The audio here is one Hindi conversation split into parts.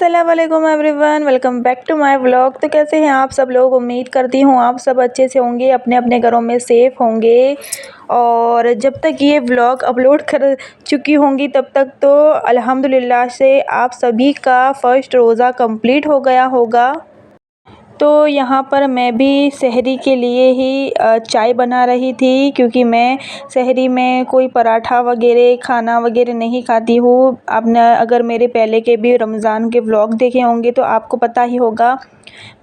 अस्सलाम वालेकुम everyone, welcome back to my vlog. तो कैसे हैं आप सब लोग? उम्मीद करती हूँ आप सब अच्छे से होंगे, अपने अपने घरों में सेफ़ होंगे। और जब तक ये व्लॉग अपलोड कर चुकी होंगी तब तक तो अल्हम्दुलिल्लाह से आप सभी का फ़र्स्ट रोज़ा कंप्लीट हो गया होगा। तो यहाँ पर मैं भी सहरी के लिए ही चाय बना रही थी, क्योंकि मैं सहरी में कोई पराठा वगैरह खाना वगैरह नहीं खाती हूँ। आपने अगर मेरे पहले के भी रमज़ान के व्लॉग देखे होंगे तो आपको पता ही होगा,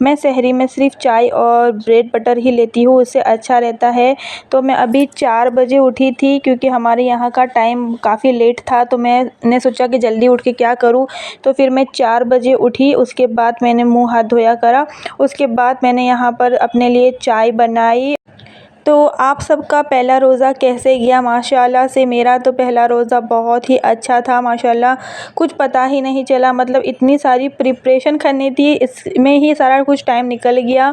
मैं सहरी में सिर्फ़ चाय और ब्रेड बटर ही लेती हूँ, उससे अच्छा रहता है। तो मैं अभी 4 बजे उठी थी, क्योंकि हमारे यहाँ का टाइम काफ़ी लेट था, तो मैंने सोचा कि जल्दी उठ के क्या करूँ। तो फिर मैं 4 बजे उठी, उसके बाद मैंने मुँह हाथ धोया करा। उसके बाद मैंने यहाँ पर अपने लिए चाय बनाई। तो आप सबका पहला रोज़ा कैसे गया? माशाल्लाह से मेरा तो पहला रोज़ा बहुत ही अच्छा था माशाल्लाह। कुछ पता ही नहीं चला, मतलब इतनी सारी प्रिपरेशन करनी थी, इसमें ही सारा कुछ टाइम निकल गया।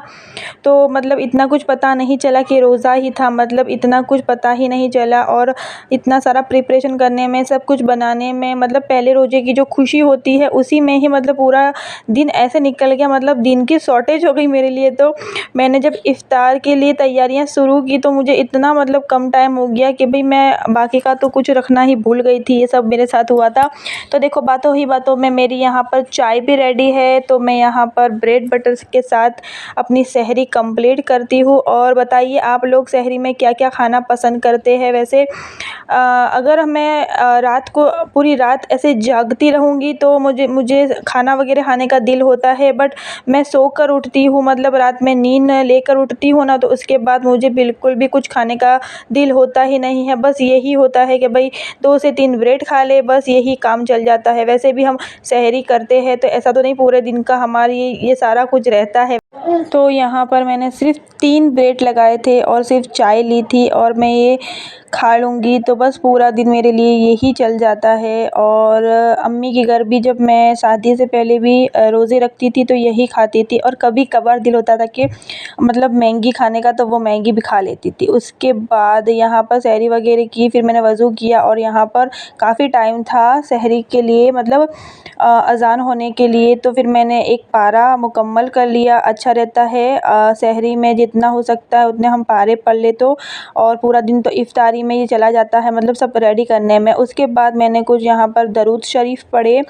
तो मतलब इतना कुछ पता नहीं चला कि रोज़ा ही था, मतलब इतना कुछ पता ही नहीं चला। और इतना सारा प्रिपरेशन करने में, सब कुछ बनाने में, मतलब पहले रोज़े की जो खुशी होती है उसी में ही मतलब पूरा दिन ऐसे निकल गया, मतलब दिन की शॉर्टेज हो गई मेरे लिए। तो मैंने जब इफ़्तार के लिए तैयारियां शुरू की तो मुझे इतना मतलब कम टाइम हो गया कि भाई मैं बाकी का तो कुछ रखना ही भूल गई थी। ये सब मेरे साथ हुआ था। तो देखो, बातों ही बातों में मेरी यहाँ पर चाय भी रेडी है, तो मैं यहाँ पर ब्रेड बटर के साथ अपनी सहरी कंप्लीट करती हूँ। और बताइए आप लोग सहरी में क्या क्या खाना पसंद करते हैं? वैसे अगर मैं रात को पूरी रात ऐसे जागती रहूँगी तो मुझे खाना वगैरह खाने का दिल होता है, बट मैं सो कर उठती हूँ, मतलब रात में नींद लेकर उठती हूँ ना, तो उसके बाद मुझे बिल्कुल भी कुछ खाने का दिल होता ही नहीं है। बस यही होता है कि भाई 2 से 3 ब्रेड खा ले, बस यही काम चल जाता है। वैसे भी हम सहरी करते हैं तो ऐसा तो नहीं पूरे दिन का हमारी ये सारा कुछ रहता है। तो यहाँ पर मैंने सिर्फ 3 ब्रेड लगाए थे और सिर्फ चाय ली थी, और मैं ये खा लूँगी तो बस पूरा दिन मेरे लिए यही चल जाता है। और अम्मी के घर भी जब मैं शादी से पहले भी रोज़े रखती थी तो यही खाती थी, और कभी कभार दिल होता था कि मतलब मैगी खाने का, तो वो मैगी भी खा लेती थी। उसके बाद यहाँ पर सहरी वगैरह की, फिर मैंने वज़ू किया, और यहाँ पर काफ़ी टाइम था सहरी के लिए, मतलब अज़ान होने के लिए। तो फिर मैंने एक पारा मुकम्मल कर लिया। अच्छा रहता है सहरी में जितना हो सकता है उतने हम पारे पढ़ ले तो, और पूरा दिन तो इफ्तारी में ही चला जाता है, मतलब सब रेडी करने में। उसके बाद मैंने कुछ यहाँ पर दरूद शरीफ पढ़े।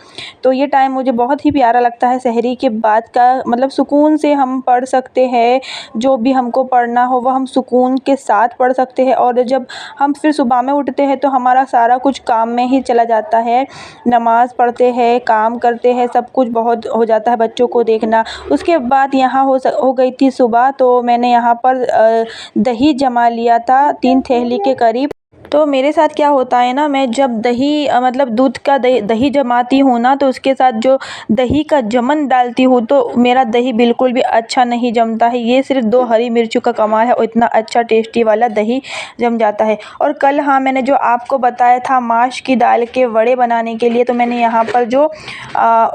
तो ये टाइम मुझे बहुत ही प्यारा लगता है सहरी के बाद का, मतलब सुकून से हम पढ़ सकते हैं, जो भी हमको पढ़ना हो वह हम सुकून के साथ पढ़ सकते हैं। और जब हम फिर सुबह में उठते हैं तो हमारा सारा कुछ काम में ही चला जाता है, नमाज़ पढ़ते हैं, काम करते हैं, सब कुछ बहुत हो जाता है, बच्चों को देखना। उसके बाद यहाँ हो गई थी सुबह, तो मैंने यहाँ पर दही जमा लिया था 3 थैली के करीब। तो मेरे साथ क्या होता है ना, मैं जब दही मतलब दूध का दही जमाती हूँ ना, तो उसके साथ जो दही का जमन डालती हूँ तो मेरा दही बिल्कुल भी अच्छा नहीं जमता है। ये सिर्फ 2 हरी मिर्चों का कमाल है और इतना अच्छा टेस्टी वाला दही जम जाता है। और कल हाँ, मैंने जो आपको बताया था माश की दाल के वड़े बनाने के लिए, तो मैंने यहाँ पर जो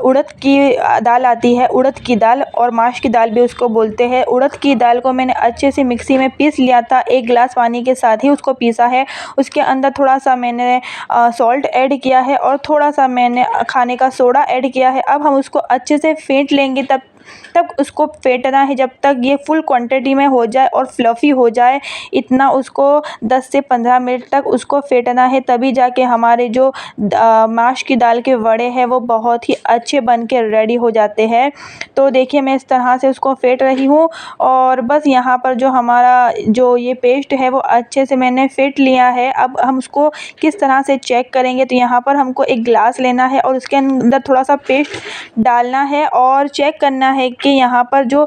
उड़द की दाल आती है, उड़द की दाल और माश की दाल भी उसको बोलते हैं, उड़द की दाल को मैंने अच्छे से मिक्सी में पीस लिया था। 1 गिलास पानी के साथ ही उसको पीसा है। उसके अंदर थोड़ा सा मैंने सॉल्ट ऐड किया है, और थोड़ा सा मैंने खाने का सोडा ऐड किया है। अब हम उसको अच्छे से फेंट लेंगे, तब उसको फेंटना है जब तक ये फुल क्वांटिटी में हो जाए और फ्लफ़ी हो जाए। इतना उसको 10 से 15 मिनट तक उसको फेंटना है, तभी जाके हमारे जो माश की दाल के वड़े हैं वो बहुत ही अच्छे बन के रेडी हो जाते हैं। तो देखिए, मैं इस तरह से उसको फेंट रही हूँ, और बस यहाँ पर जो हमारा जो ये पेस्ट है वो अच्छे से मैंने फेंट लिया है। अब हम उसको किस तरह से चेक करेंगे, तो यहाँ पर हमको एक गिलास लेना है और उसके अंदर थोड़ा सा पेस्ट डालना है, और चेक करना है कि यहाँ पर जो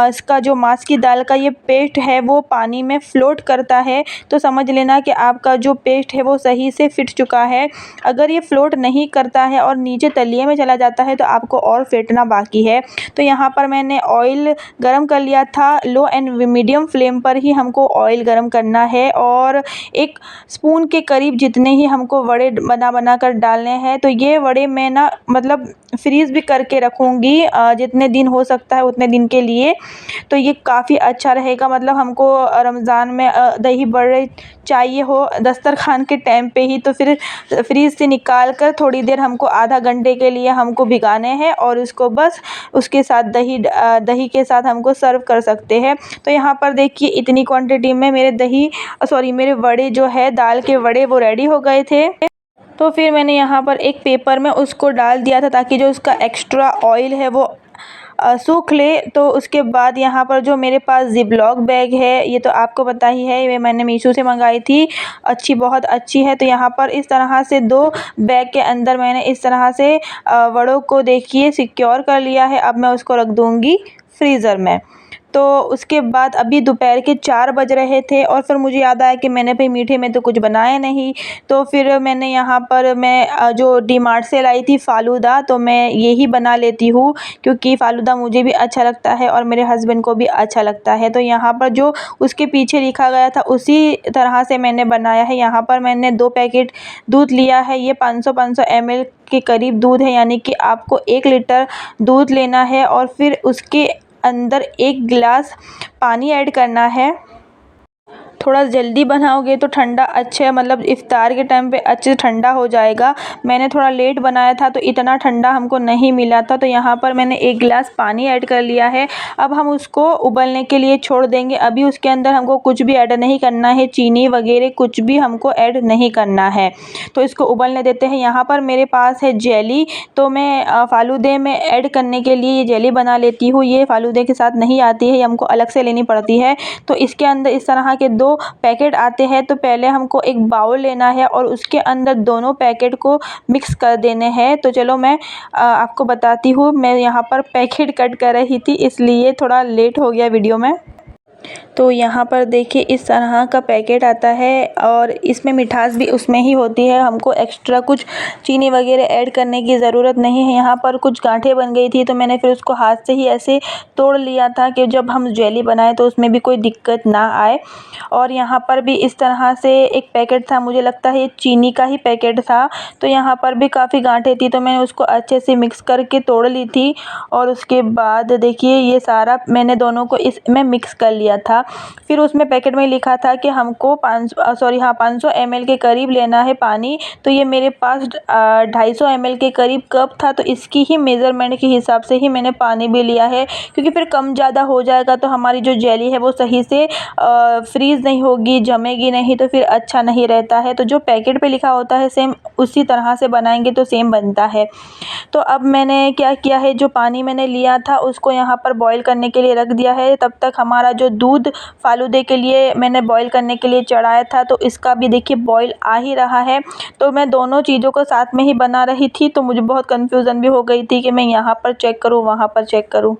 इसका जो माश की दाल का ये पेस्ट है वो पानी में फ्लोट करता है, तो समझ लेना कि आपका जो पेस्ट है वो सही से फिट चुका है। अगर ये फ्लोट नहीं करता है और नीचे तलिए में चला जाता है तो आपको और फेंटना बाकी है। तो यहाँ पर मैंने ऑयल गरम कर लिया था, लो एंड मीडियम फ्लेम पर ही हमको ऑयल गरम करना है, और 1 स्पून के करीब जितने ही हमको वड़े बना कर डालने हैं। तो ये वड़े मैं ना मतलब फ्रीज़ भी करके रखूँगी जितने दिन हो सकता है उतने दिन के लिए। तो ये काफ़ी अच्छा रहेगा, मतलब हमको रमज़ान में दही बड़े चाहिए हो दस्तरखान के टाइम पे ही, तो फिर फ्रीज़ से निकाल कर थोड़ी देर हमको आधा घंटे के लिए हमको भिगाने हैं और उसको बस उसके साथ दही के साथ हमको सर्व कर सकते हैं। तो यहाँ पर देखिए इतनी क्वांटिटी में मेरे वड़े जो है दाल के वड़े वो रेडी हो गए थे। तो फिर मैंने यहाँ पर एक पेपर में उसको डाल दिया था ताकि जो उसका एक्स्ट्रा ऑयल है वो सूख ले। तो उसके बाद यहाँ पर जो मेरे पास ज़िप-लॉक बैग है, ये तो आपको पता ही है, ये मैंने मीशो से मंगाई थी, बहुत अच्छी है। तो यहाँ पर इस तरह से 2 बैग के अंदर मैंने इस तरह से वड़ों को देखिए सिक्योर कर लिया है। अब मैं उसको रख दूँगी फ्रीज़र में। तो उसके बाद अभी दोपहर के 4 बज रहे थे और फिर मुझे याद आया कि मैंने भाई मीठे में तो कुछ बनाया नहीं। तो फिर मैंने यहाँ पर जो डी-मार्ट से लाई थी फ़ालूदा, तो मैं यही बना लेती हूँ क्योंकि फ़ालूदा मुझे भी अच्छा लगता है और मेरे हस्बैंड को भी अच्छा लगता है। तो यहाँ पर जो उसके पीछे लिखा गया था उसी तरह से मैंने बनाया है। यहाँ पर मैंने 2 पैकेट दूध लिया है, ये 500 ml के करीब दूध है, यानी कि आपको 1 लीटर दूध लेना है और फिर उसके अंदर 1 गिलास पानी ऐड करना है। थोड़ा जल्दी बनाओगे तो ठंडा अच्छे मतलब इफ़्तार के टाइम पे अच्छे से ठंडा हो जाएगा। मैंने थोड़ा लेट बनाया था तो इतना ठंडा हमको नहीं मिला था। तो यहाँ पर मैंने 1 गिलास पानी ऐड कर लिया है। अब हम उसको उबलने के लिए छोड़ देंगे। अभी उसके अंदर हमको कुछ भी ऐड नहीं करना है, चीनी वगैरह कुछ भी हमको ऐड नहीं करना है। तो इसको उबलने देते हैं। यहाँ पर मेरे पास है जेली, तो मैं फ़ालूदे में ऐड करने के लिए ये जेली बना लेती हूँ। ये फ़ालूदे के साथ नहीं आती है, ये हमको अलग से लेनी पड़ती है। तो इसके अंदर इस तरह के 2 पैकेट आते हैं। तो पहले हमको एक बाउल लेना है और उसके अंदर दोनों पैकेट को मिक्स कर देने हैं। तो चलो मैं आपको बताती हूँ। मैं यहाँ पर पैकेट कट कर रही थी इसलिए थोड़ा लेट हो गया वीडियो में। तो यहाँ पर देखिए इस तरह का पैकेट आता है और इसमें मिठास भी उसमें ही होती है, हमको एक्स्ट्रा कुछ चीनी वगैरह ऐड करने की ज़रूरत नहीं है। यहाँ पर कुछ गांठें बन गई थी तो मैंने फिर उसको हाथ से ही ऐसे तोड़ लिया था कि जब हम जेली बनाए तो उसमें भी कोई दिक्कत ना आए। और यहाँ पर भी इस तरह से एक पैकेट था, मुझे लगता है ये चीनी का ही पैकेट था। तो यहाँ पर भी काफ़ी गांठें थी तो मैंने उसको अच्छे से मिक्स करके तोड़ ली थी। और उसके बाद देखिए ये सारा मैंने दोनों को इसमें मिक्स कर लिया था। फिर उसमें पैकेट में लिखा था कि हमको 500 ml के करीब लेना है पानी। तो ये मेरे पास 250 ml के करीब कप था, तो इसकी ही मेज़रमेंट के हिसाब से ही मैंने पानी भी लिया है, क्योंकि फिर कम ज़्यादा हो जाएगा तो हमारी जो जेली है वो सही से फ्रीज़ नहीं होगी, जमेगी नहीं, तो फिर अच्छा नहीं रहता है। तो जो पैकेट पे लिखा होता है सेम उसी तरह से बनाएंगे तो सेम बनता है। तो अब मैंने क्या किया है, जो पानी मैंने लिया था उसको यहाँ पर बॉईल करने के लिए रख दिया है। तब तक हमारा जो दूध फ़ालूदे के लिए मैंने बॉईल करने के लिए चढ़ाया था तो इसका भी देखिए बॉईल आ ही रहा है। तो मैं दोनों चीज़ों को साथ में ही बना रही थी तो मुझे बहुत कन्फ्यूज़न भी हो गई थी कि मैं यहाँ पर चेक करूँ वहाँ पर चेक करूँ।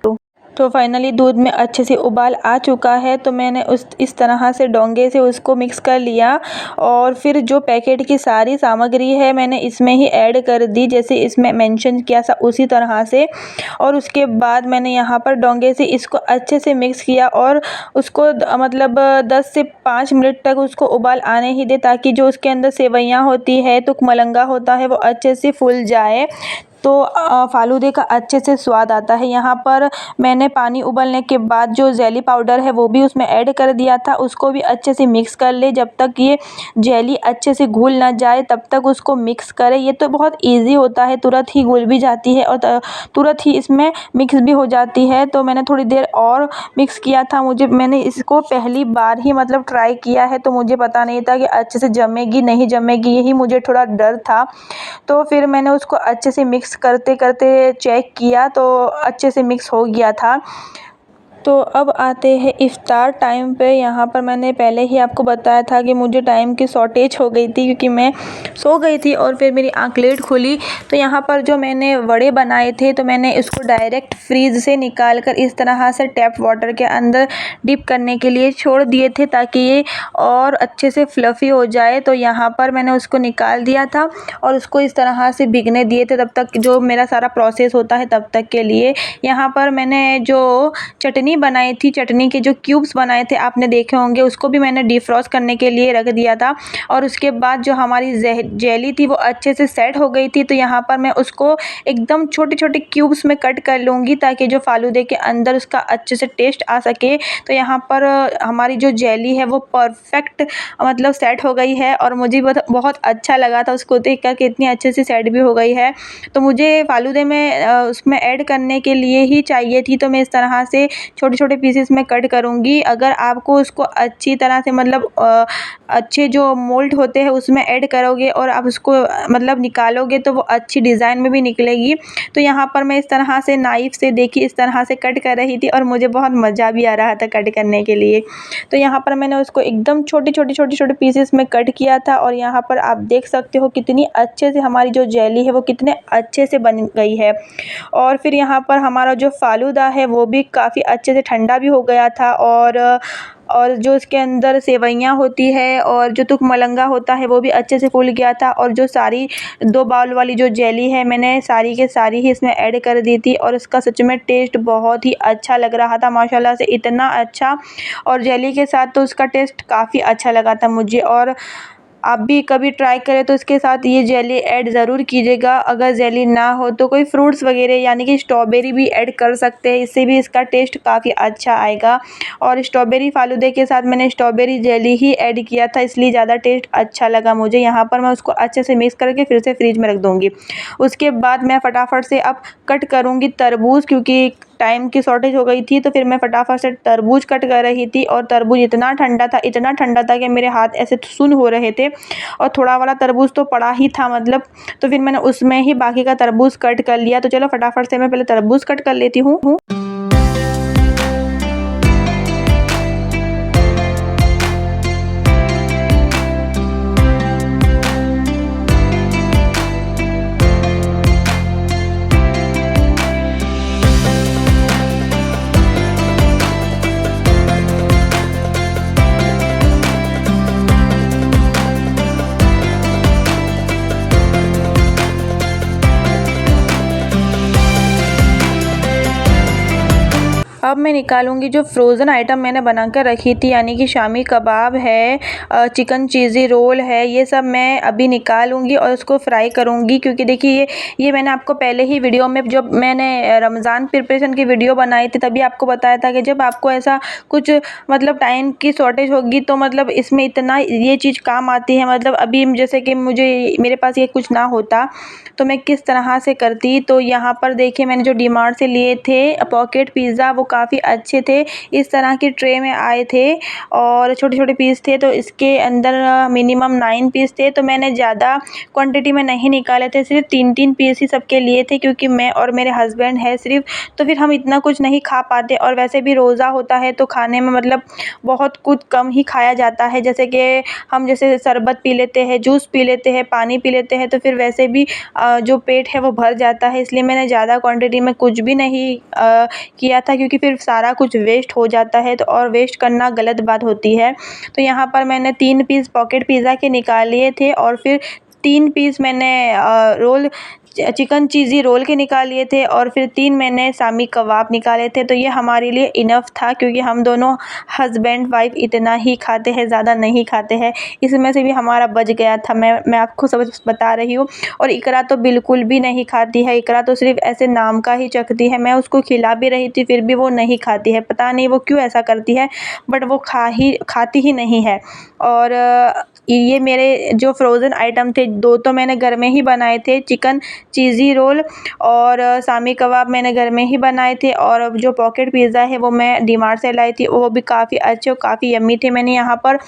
तो फाइनली दूध में अच्छे से उबाल आ चुका है तो मैंने इस तरह से डोंगे से उसको मिक्स कर लिया और फिर जो पैकेट की सारी सामग्री है मैंने इसमें ही ऐड कर दी, जैसे इसमें मेंशन किया था उसी तरह से। और उसके बाद मैंने यहाँ पर डोंगे से इसको अच्छे से मिक्स किया और उसको मतलब 10 से 5 मिनट तक उसको उबाल आने ही दे, ताकि जो उसके अंदर सेवइयाँ होती है तो मलंगा होता है वो अच्छे से फूल जाए, तो फ़ालूदे का अच्छे से स्वाद आता है। यहाँ पर मैंने पानी उबलने के बाद जो जेली पाउडर है वो भी उसमें ऐड कर दिया था, उसको भी अच्छे से मिक्स कर ले। जब तक ये जेली अच्छे से घुल ना जाए तब तक उसको मिक्स करें। ये तो बहुत इजी होता है, तुरंत ही घुल भी जाती है और तुरंत ही इसमें मिक्स भी हो जाती है। तो मैंने थोड़ी देर और मिक्स किया था, मैंने इसको पहली बार ही मतलब ट्राई किया है तो मुझे पता नहीं था कि अच्छे से जमेगी नहीं जमेगी, यही मुझे थोड़ा डर था। तो फिर मैंने उसको अच्छे से मिक्स करते करते चेक किया तो अच्छे से मिक्स हो गया था। तो अब आते हैं इफ़्तार टाइम पे। यहाँ पर मैंने पहले ही आपको बताया था कि मुझे टाइम की शॉर्टेज हो गई थी क्योंकि मैं सो गई थी और फिर मेरी आँख लेट खुली। तो यहाँ पर जो मैंने वड़े बनाए थे तो मैंने इसको डायरेक्ट फ्रीज़ से निकाल कर इस तरह से टैप वाटर के अंदर डिप करने के लिए छोड़ दिए थे ताकि ये और अच्छे से फ्लफ़ी हो जाए। तो यहाँ पर मैंने उसको निकाल दिया था और उसको इस तरह से भीगने दिए थे तब तक जो मेरा सारा प्रोसेस होता है तब तक के लिए। यहाँ पर मैंने जो चटनी चटनी बनाई थी, चटनी के जो क्यूब्स बनाए थे आपने देखे होंगे, उसको भी मैंने डिफ्रॉस्ट करने के लिए रख दिया था। और उसके बाद जो हमारी जेली थी वो अच्छे से सेट हो गई थी। तो यहाँ पर मैं उसको एकदम छोटे छोटे क्यूब्स में कट कर लूँगी ताकि जो फालूदे के अंदर उसका अच्छे से टेस्ट आ सके। तो यहाँ पर हमारी जो जेली है वो परफेक्ट मतलब सेट हो गई है और मुझे बहुत अच्छा लगा था उसको देख कर कि इतनी अच्छे से सेट भी हो गई है। तो मुझे फालूदे में उसमें ऐड करने के लिए ही चाहिए थी, तो मैं इस तरह से छोटे छोटे पीसेस में कट करूँगी। अगर आपको उसको अच्छी तरह से मतलब अच्छे जो मोल्ड होते हैं उसमें ऐड करोगे और आप उसको मतलब निकालोगे तो वो अच्छी डिज़ाइन में भी निकलेगी। तो यहाँ पर मैं इस तरह से नाइफ़ से देखिए इस तरह से कट कर रही थी और मुझे बहुत मज़ा भी आ रहा था कट करने के लिए। तो यहाँ पर मैंने उसको एकदम छोटे-छोटे पीसेस में कट किया था और यहाँ पर आप देख सकते हो कितनी अच्छे से हमारी जो जेली है वो कितने अच्छे से बन गई है। और फिर यहाँ पर हमारा जो फालूदा है वो भी काफ़ी अच्छे से ठंडा भी हो गया था और जो इसके अंदर सेवइयाँ होती है और जो तुखमलंगा होता है वो भी अच्छे से फूल गया था। और जो सारी 2 बाउल वाली जो जेली है मैंने सारी के सारी ही इसमें ऐड कर दी थी और इसका सच में टेस्ट बहुत ही अच्छा लग रहा था, माशाल्लाह से इतना अच्छा। और जेली के साथ तो उसका टेस्ट काफ़ी अच्छा लगा था मुझे। और आप भी कभी ट्राई करें तो इसके साथ ये जेली ऐड ज़रूर कीजिएगा। अगर जेली ना हो तो कोई फ्रूट्स वगैरह यानी कि स्ट्रॉबेरी भी ऐड कर सकते हैं, इससे भी इसका टेस्ट काफ़ी अच्छा आएगा। और स्ट्रॉबेरी फालूदे के साथ मैंने स्ट्रॉबेरी जेली ही ऐड किया था, इसलिए ज़्यादा टेस्ट अच्छा लगा मुझे। यहाँ पर मैं उसको अच्छे से मिक्स करके फिर से फ्रिज में रख दूँगी। उसके बाद मैं फटाफट से अब कट करूँगी तरबूज़, क्योंकि टाइम की शॉर्टेज हो गई थी तो फिर मैं फटाफट से तरबूज कट कर रही थी। और तरबूज इतना ठंडा था कि मेरे हाथ ऐसे सुन्न हो रहे थे और थोड़ा वाला तरबूज तो पड़ा ही था मतलब। तो फिर मैंने उसमें ही बाकी का तरबूज कट कर लिया। तो चलो फटाफट से मैं पहले तरबूज कट कर लेती हूँ। अब मैं निकालूंगी जो फ्रोज़न आइटम मैंने बना कर रखी थी, यानी कि शामी कबाब है, चिकन चीज़ी रोल है, ये सब मैं अभी निकालूंगी और उसको फ्राई करूंगी। क्योंकि देखिए ये मैंने आपको पहले ही वीडियो में जब मैंने रमज़ान प्रिपरेशन की वीडियो बनाई थी तभी आपको बताया था कि जब आपको ऐसा कुछ मतलब टाइम की शॉर्टेज होगी तो मतलब इसमें इतना ये चीज़ काम आती है। मतलब अभी जैसे कि मेरे पास ये कुछ ना होता तो मैं किस तरह से करती। तो यहाँ पर देखिए मैंने जो डीमार्ट से लिए थे पॉकेट पिज़्ज़ा, वो काफ़ी अच्छे थे, इस तरह की ट्रे में आए थे और छोटे छोटे पीस थे। तो इसके अंदर मिनिमम 9 पीस थे। तो मैंने ज़्यादा क्वांटिटी में नहीं निकाले थे, सिर्फ 3 पीस ही सबके लिए थे, क्योंकि मैं और मेरे हस्बैंड है सिर्फ। तो फिर हम इतना कुछ नहीं खा पाते और वैसे भी रोज़ा होता है तो खाने में मतलब बहुत कुछ कम ही खाया जाता है। जैसे कि हम जैसे शरबत पी लेते हैं, जूस पी लेते हैं, पानी पी लेते हैं, तो फिर वैसे भी जो पेट है वो भर जाता है। इसलिए मैंने ज़्यादा क्वांटिटी में कुछ भी नहीं किया था, क्योंकि फिर सारा कुछ वेस्ट हो जाता है तो और वेस्ट करना गलत बात होती है। तो यहाँ पर मैंने 3 पीस पॉकेट पिज़्ज़ा के निकाल लिए थे और फिर 3 पीस मैंने चिकन चीज़ी रोल के निकाल लिए थे और फिर 3 मैंने शामी कबाब निकाले थे। तो ये हमारे लिए इनफ था, क्योंकि हम दोनों हस्बैंड वाइफ इतना ही खाते हैं, ज़्यादा नहीं खाते हैं। इसमें से भी हमारा बच गया था, मैं आपको सब बता रही हूँ। और इकरा तो बिल्कुल भी नहीं खाती है, इकरा तो सिर्फ ऐसे नाम का ही चखती है। मैं उसको खिला भी रही थी फिर भी वो नहीं खाती है, पता नहीं वो क्यों ऐसा करती है, बट वो खाती ही नहीं है। और ये मेरे जो फ्रोज़न आइटम थे 2 तो मैंने घर में ही बनाए थे, चिकन चीज़ी रोल और शामी कबाब मैंने घर में ही बनाए थे। और जो पॉकेट पिज़्ज़ा है वो मैं डीमार्ट से लाई थी, वो भी काफ़ी अच्छे और काफ़ी यम्मी थे। मैंने यहाँ पर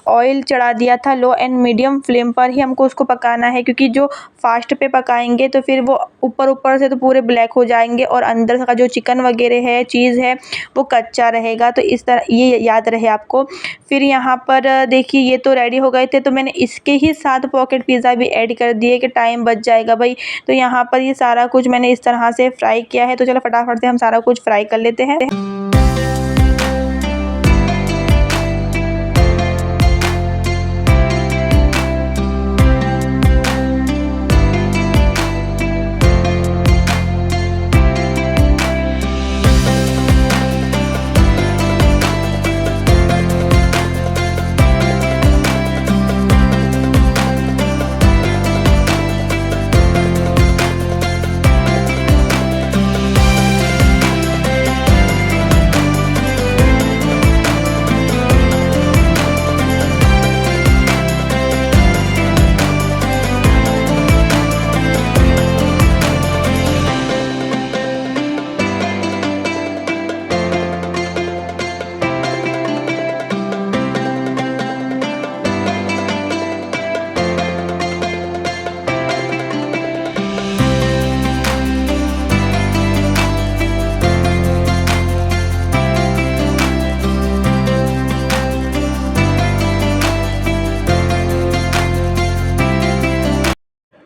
ऑयल चढ़ा दिया था, लो एंड मीडियम फ्लेम पर ही हमको उसको पकाना है, क्योंकि जो फास्ट पे पकाएंगे तो फिर वो ऊपर से तो पूरे ब्लैक हो जाएंगे और अंदर का जो चिकन वगैरह है, चीज़ है, वो कच्चा रहेगा। तो इस तरह ये याद रहे आपको। फिर यहाँ पर देखिए ये तो रेडी हो गए थे, तो मैंने इसके ही साथ पॉकेट पिज़्ज़ा भी ऐड कर दिए कि टाइम बच जाएगा भाई। तो यहाँ पर ये सारा कुछ मैंने इस तरह से फ्राई किया है। तो चलो फटाफट से हम सारा कुछ फ्राई कर लेते हैं।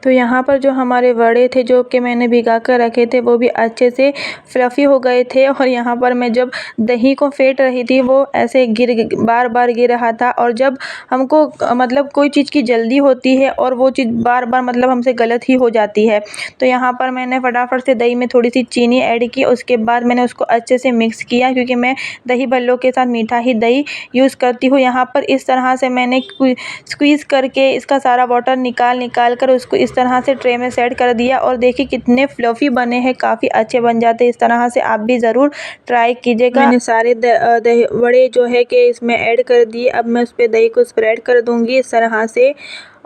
तो यहाँ पर जो हमारे वड़े थे जो कि मैंने भिगा कर रखे थे वो भी अच्छे से फ्लफ़ी हो गए थे। और यहाँ पर मैं जब दही को फेंट रही थी वो ऐसे बार बार गिर रहा था। और जब हमको मतलब कोई चीज़ की जल्दी होती है और वो चीज़ बार बार मतलब हमसे गलत ही हो जाती है, तो यहाँ पर मैंने फटाफट से दही में थोड़ी सी चीनी ऐड की। उसके बाद मैंने उसको अच्छे से मिक्स किया, क्योंकि मैं दही बल्लों के साथ मीठा ही दही यूज़ करती हूँ। यहाँ पर इस तरह से मैंने स्क्वीज़ करके इसका सारा वाटर निकाल कर उसको इस तरह से ट्रे में सेट कर दिया। और देखिए कितने फ्लफ़ी बने हैं, काफ़ी अच्छे बन जाते हैं। इस तरह से आप भी ज़रूर ट्राई कीजिएगा। मैंने सारे दही वड़े जो है कि इसमें ऐड कर दिए। अब मैं उस पर दही को स्प्रेड कर दूँगी इस तरह से।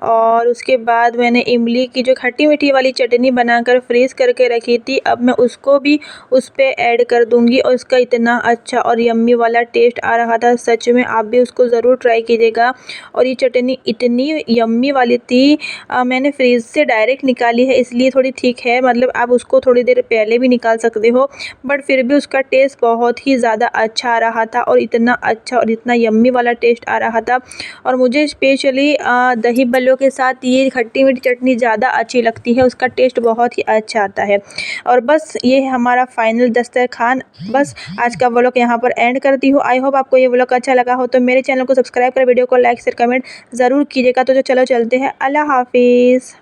और उसके बाद मैंने इमली की जो खट्टी मीठी वाली चटनी बनाकर फ्रीज़ करके रखी थी, अब मैं उसको भी उस पे ऐड कर दूँगी। और उसका इतना अच्छा और यम्मी वाला टेस्ट आ रहा था, सच में आप भी उसको ज़रूर ट्राई कीजिएगा। और ये चटनी इतनी यम्मी वाली थी, मैंने फ्रीज़ से डायरेक्ट निकाली है इसलिए थोड़ी थिक है, मतलब आप उसको थोड़ी देर पहले भी निकाल सकते हो, बट फिर भी उसका टेस्ट बहुत ही ज़्यादा अच्छा आ रहा था। और इतना अच्छा और इतना यम्मी वाला टेस्ट आ रहा था। और मुझे स्पेशली दही बल्लों के साथ ये खट्टी मीठी चटनी ज़्यादा अच्छी लगती है, उसका टेस्ट बहुत ही अच्छा आता है। और बस ये है हमारा फाइनल दस्तरखान। बस आज का व्लॉग यहाँ पर एंड करती हूँ। आई होप आपको ये व्लॉग अच्छा लगा हो तो मेरे चैनल को सब्सक्राइब कर वीडियो को लाइक शेयर कमेंट ज़रूर कीजिएगा। तो चलो चलते हैं, अल्लाह हाफिज़।